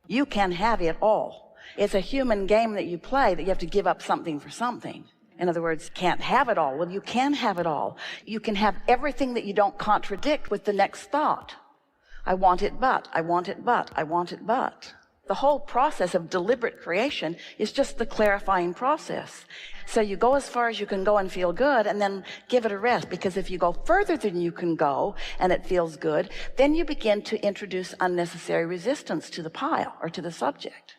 You can have it all. It's a human game that you play, that you have to give up something for something. In other words, can't have it all. Well, you can have it all. You can have everything that you don't contradict with the next thought. I want it, but, I want it, but, I want it, but. The whole process of deliberate creation is just the clarifying process. So you go as far as you can go and feel good, and then give it a rest, because if you go further than you can go and it feels good, then you begin to introduce unnecessary resistance to the pile or to the subject.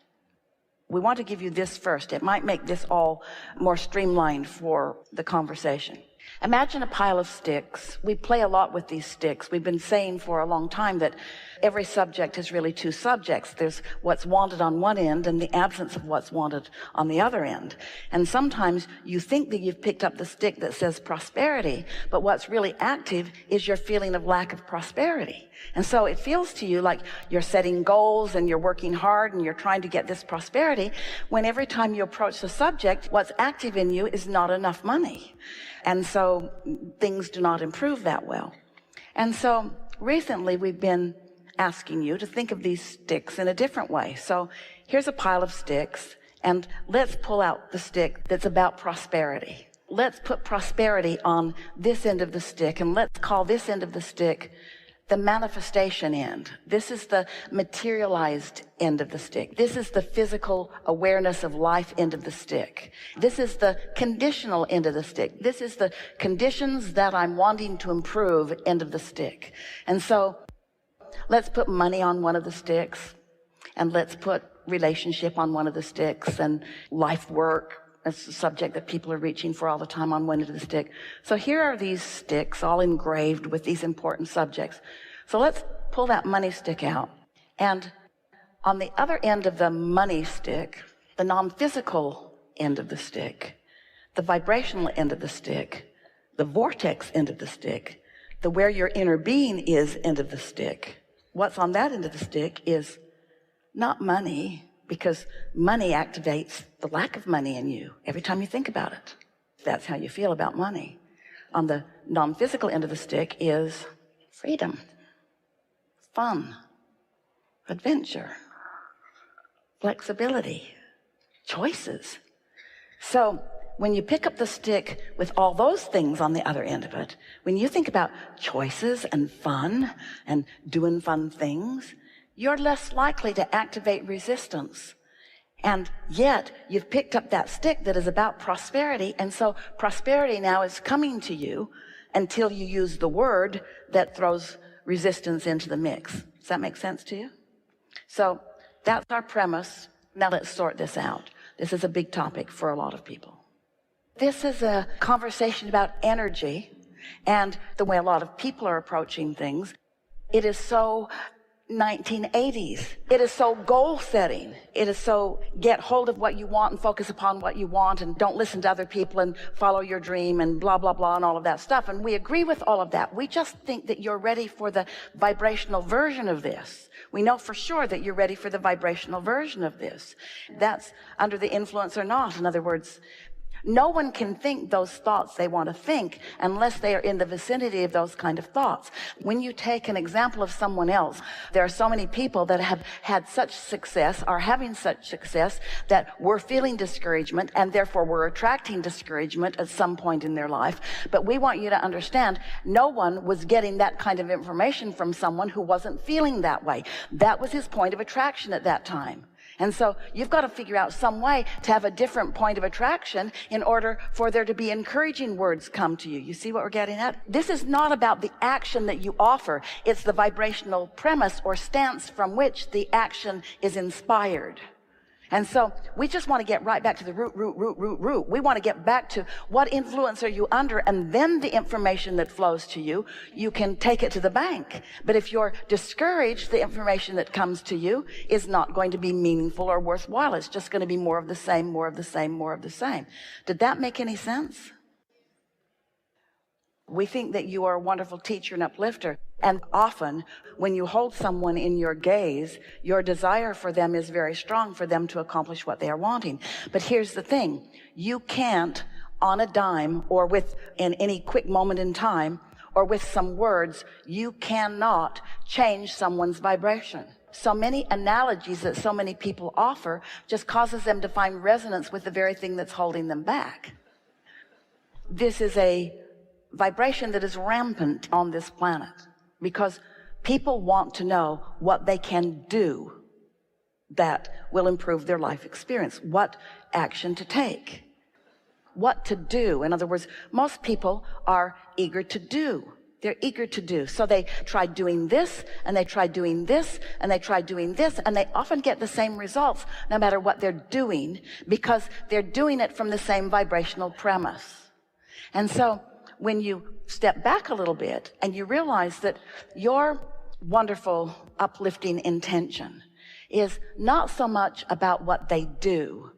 We want to give you this first. It might make this all more streamlined for the conversation. Imagine a pile of sticks. We play a lot with these sticks. We've been saying for a long time that every subject is really two subjects. There's what's wanted on one end and the absence of what's wanted on the other end. And sometimes you think that you've picked up the stick that says prosperity, but what's really active is your feeling of lack of prosperity. And so it feels to you like you're setting goals and you're working hard and you're trying to get this prosperity, when every time you approach the subject, what's active in you is not enough money. And so things do not improve that well. And so recently we've been asking you to think of these sticks in a different way. So here's a pile of sticks, and let's pull out the stick that's about prosperity. Let's put prosperity on this end of the stick, and let's call this end of the stick the manifestation end. This is the materialized end of the stick. This is the physical awareness of life end of the stick. This is the conditional end of the stick. This is the conditions that I'm wanting to improve end of the stick. And so let's put money on one of the sticks, and let's put relationship on one of the sticks, and life work. That's a subject that people are reaching for all the time on one end of the stick. So here are these sticks all engraved with these important subjects. So let's pull that money stick out. And on the other end of the money stick, the non-physical end of the stick, the vibrational end of the stick, the vortex end of the stick, the where your inner being is end of the stick, what's on that end of the stick is not money, because money activates the lack of money in you every time you think about it. That's how you feel about money. On the non-physical end of the stick is freedom, fun, adventure, flexibility, choices. So when you pick up the stick with all those things on the other end of it, when you think about choices and fun and doing fun things, you're less likely to activate resistance. And yet you've picked up that stick that is about prosperity, and so prosperity now is coming to you until you use the word that throws resistance into the mix. Does that make sense to you? So that's our premise. Now let's sort this out. This is a big topic for a lot of people. This is a conversation about energy and the way a lot of people are approaching things. It is so 1980s. It is so goal setting. It is so get hold of what you want and focus upon what you want, and don't listen to other people and follow your dream and blah, blah, blah, and all of that stuff. And we agree with all of that. We just think that you're ready for the vibrational version of this. We know for sure that you're ready for the vibrational version of this. That's under the influence or not. In other words, no one can think those thoughts they want to think unless they are in the vicinity of those kind of thoughts. When you take an example of someone else, there are so many people that have had such success, are having such success, that we're feeling discouragement, and therefore we're attracting discouragement at some point in their life. But we want you to understand, no one was getting that kind of information from someone who wasn't feeling that way. That was his point of attraction at that time. And so you've got to figure out some way to have a different point of attraction in order for there to be encouraging words come to you. You see what we're getting at? This is not about the action that you offer. It's the vibrational premise or stance from which the action is inspired. And so we just want to get right back to the root. We want to get back to what influence are you under, and then the information that flows to you, you can take it to the bank. But if you're discouraged, the information that comes to you is not going to be meaningful or worthwhile. It's just going to be more of the same, more of the same, more of the same. Did that make any sense? We think that you are a wonderful teacher and uplifter. And often when you hold someone in your gaze, your desire for them is very strong, for them to accomplish what they are wanting. But here's the thing. You can't, on a dime or in any quick moment in time or with some words, you cannot change someone's vibration. So many analogies that so many people offer just causes them to find resonance with the very thing that's holding them back. This is a vibration that is rampant on this planet because people want to know what they can do that will improve their life experience, what action to take, what to do. In other words, most people are eager to do. They're eager to do. So they try doing this, and they try doing this, and they try doing this, and they often get the same results no matter what they're doing because they're doing it from the same vibrational premise. And so when you step back a little bit and you realize that your wonderful, uplifting intention is not so much about what they do,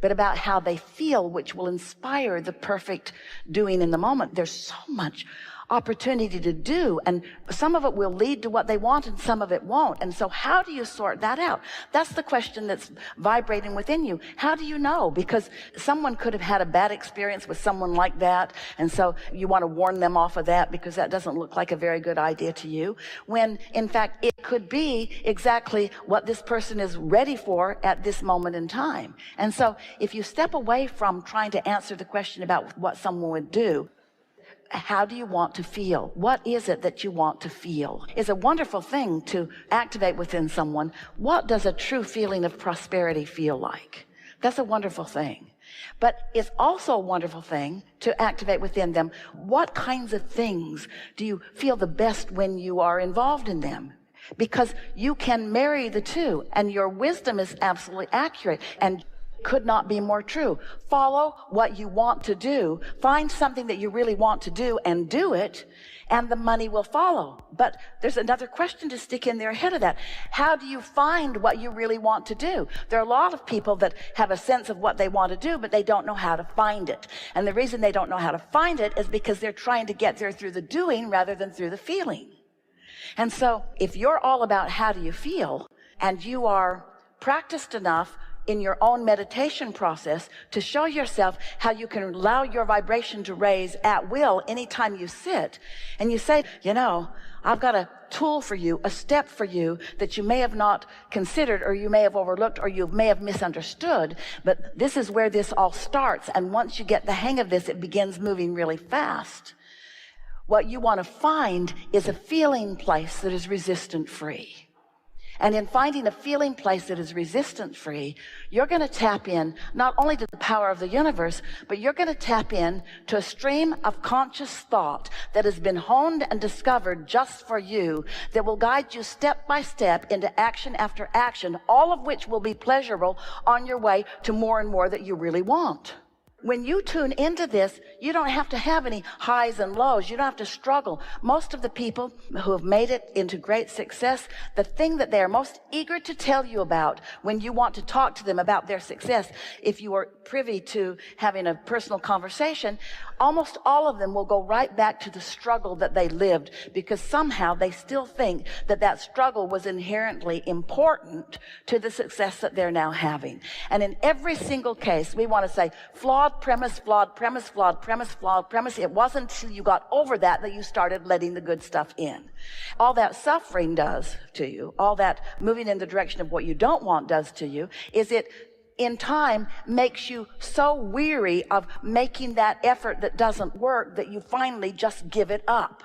but about how they feel, which will inspire the perfect doing in the moment. There's so much opportunity to do, and some of it will lead to what they want and some of it won't. And so how do you sort that out? That's the question that's vibrating within you. How do you know? Because someone could have had a bad experience with someone like that, and so you want to warn them off of that because that doesn't look like a very good idea to you, when in fact it could be exactly what this person is ready for at this moment in time. And so if you step away from trying to answer the question about what someone would do, how do you want to feel? What is it that you want to feel? It's a wonderful thing to activate within someone. What does a true feeling of prosperity feel like? That's a wonderful thing. But it's also a wonderful thing to activate within them. What kinds of things do you feel the best when you are involved in them? Because you can marry the two, and your wisdom is absolutely accurate and could not be more true. Follow what you want to do. Find something that you really want to do and do it, and the money will follow. But there's another question to stick in there ahead of that. How do you find what you really want to do? There are a lot of people that have a sense of what they want to do, but they don't know how to find it. And the reason they don't know how to find it is because they're trying to get there through the doing rather than through the feeling. And so if you're all about how do you feel, and you are practiced enough in your own meditation process to show yourself how you can allow your vibration to raise at will anytime you sit, and you say, you know, I've got a tool for you, a step for you that you may have not considered, or you may have overlooked, or you may have misunderstood, but this is where this all starts, and once you get the hang of this, it begins moving really fast. What you want to find is a feeling place that is resistant free. And in finding a feeling place that is resistance free, you're going to tap in not only to the power of the universe, but you're going to tap in to a stream of conscious thought that has been honed and discovered just for you, that will guide you step by step into action after action, all of which will be pleasurable on your way to more and more that you really want. When you tune into this, you don't have to have any highs and lows. You don't have to struggle. Most of the people who have made it into great success, the thing that they are most eager to tell you about when you want to talk to them about their success, if you are privy to having a personal conversation, almost all of them will go right back to the struggle that they lived, because somehow they still think that that struggle was inherently important to the success that they're now having. And in every single case, we want to say, flawed premise, flawed premise, flawed premise, flawed premise. It wasn't until you got over that that you started letting the good stuff in. All that suffering does to you, all that moving in the direction of what you don't want does to you, is it in time makes you so weary of making that effort that doesn't work that you finally just give it up.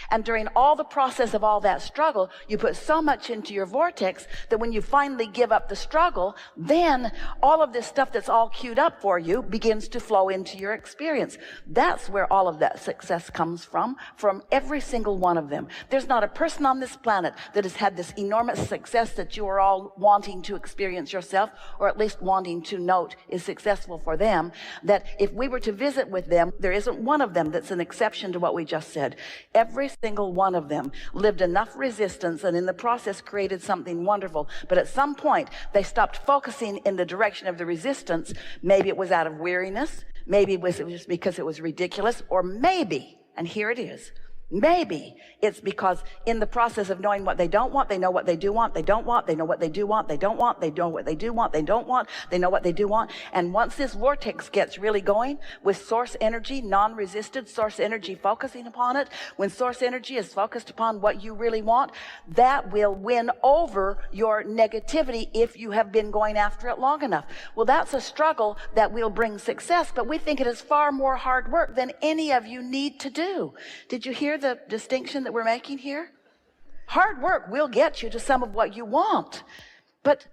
And during all the process of all that struggle, you put so much into your vortex that when you finally give up the struggle, then all of this stuff that's all queued up for you begins to flow into your experience. That's where all of that success comes from every single one of them. There's not a person on this planet that has had this enormous success that you are all wanting to experience yourself, or at least wanting to note is successful for them, that if we were to visit with them, there isn't one of them that's an exception to what we just said. Every single one of them lived enough resistance and in the process created something wonderful. But at some point, they stopped focusing in the direction of the resistance. Maybe it was out of weariness. Maybe it was just because it was ridiculous. Or maybe, and here it is, Maybe it's because in the process of knowing what they don't want, they know what they do want, they don't want, they know what they do want, they don't want, they know what they do want, they don't want, they know what they do want. And once this vortex gets really going with source energy, non-resisted source energy focusing upon it, when source energy is focused upon what you really want, that will win over your negativity if you have been going after it long enough. Well, that's a struggle that will bring success, but we think it is far more hard work than any of you need to do. Did you hear the distinction that we're making here? Hard work will get you to some of what you want, but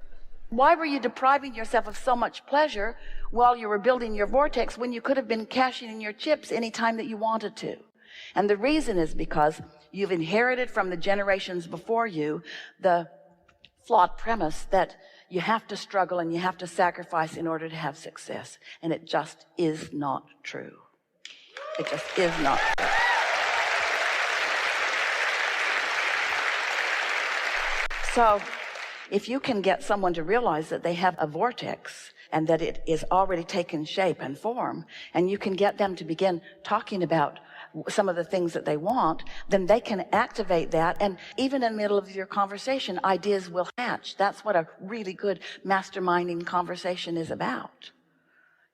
why were you depriving yourself of so much pleasure while you were building your vortex when you could have been cashing in your chips anytime that you wanted to? And the reason is because you've inherited from the generations before you the flawed premise that you have to struggle and you have to sacrifice in order to have success. And it just is not true. It just is not true. So if you can get someone to realize that they have a vortex and that it is already taken shape and form, and you can get them to begin talking about some of the things that they want, then they can activate that. And even in the middle of your conversation, ideas will hatch. That's what a really good masterminding conversation is about.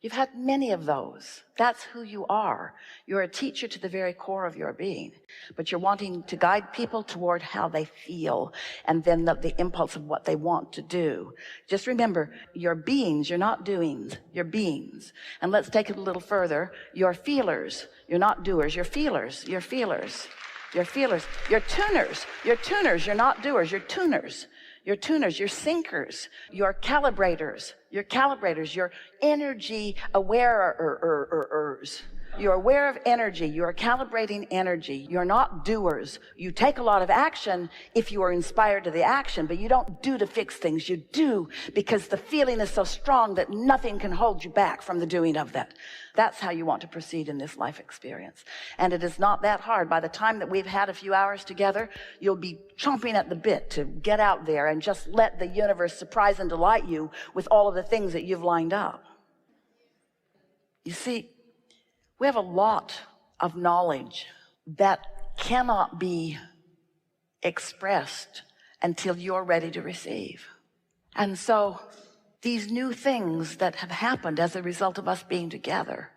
You've had many of those. That's who you are. You're a teacher to the very core of your being, but you're wanting to guide people toward how they feel and then the impulse of what they want to do. Just remember, you're beings, you're not doings, you're beings. And let's take it a little further. You're feelers, you're not doers, you're feelers, you're feelers, you're feelers, you're tuners, you're not doers, you're tuners. You're tuners, you're sinkers, you're calibrators, you're energy awareers. You're aware of energy, you're calibrating energy. You're not doers. You take a lot of action if you are inspired to the action, but you don't do to fix things. You do because the feeling is so strong that nothing can hold you back from the doing of that. That's how you want to proceed in this life experience. And it is not that hard. By the time that we've had a few hours together, you'll be chomping at the bit to get out there and just let the universe surprise and delight you with all of the things that you've lined up. You see, we have a lot of knowledge that cannot be expressed until you're ready to receive. And so these new things that have happened as a result of us being together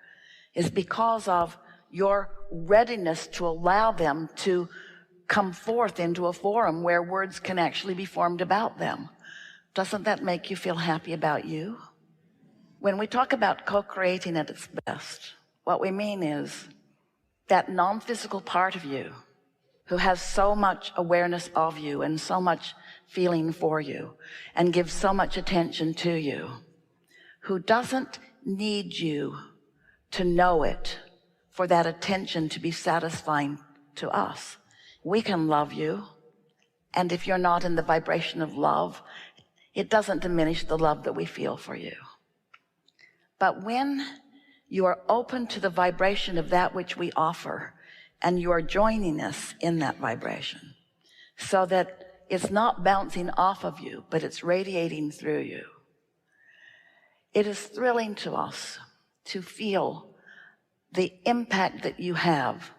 is because of your readiness to allow them to come forth into a forum where words can actually be formed about them. Doesn't that make you feel happy about you? When we talk about co-creating at its best, what we mean is that non-physical part of you who has so much awareness of you and so much feeling for you and gives so much attention to you, who doesn't need you to know it for that attention to be satisfying to us. We can love you, and if you're not in the vibration of love, it doesn't diminish the love that we feel for you. But when you are open to the vibration of that which we offer, and you are joining us in that vibration, so that it's not bouncing off of you, but it's radiating through you. It is thrilling to us to feel the impact that you have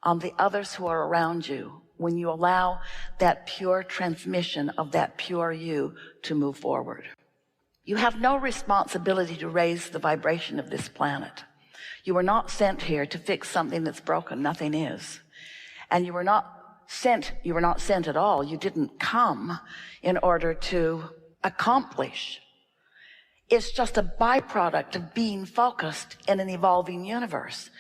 on the others who are around you when you allow that pure transmission of that pure you to move forward. You have no responsibility to raise the vibration of this planet. You were not sent here to fix something that's broken. Nothing is. And you were not sent at all. You didn't come in order to accomplish. It's just a byproduct of being focused in an evolving universe.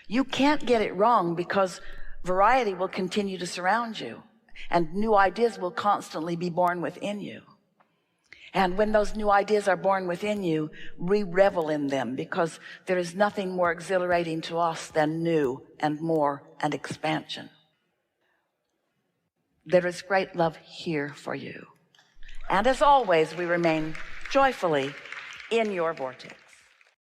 You can't get it wrong because variety will continue to surround you and new ideas will constantly be born within you. And when those new ideas are born within you, we revel in them because there is nothing more exhilarating to us than new and more and expansion. There is great love here for you. And as always, we remain joyfully in your vortex.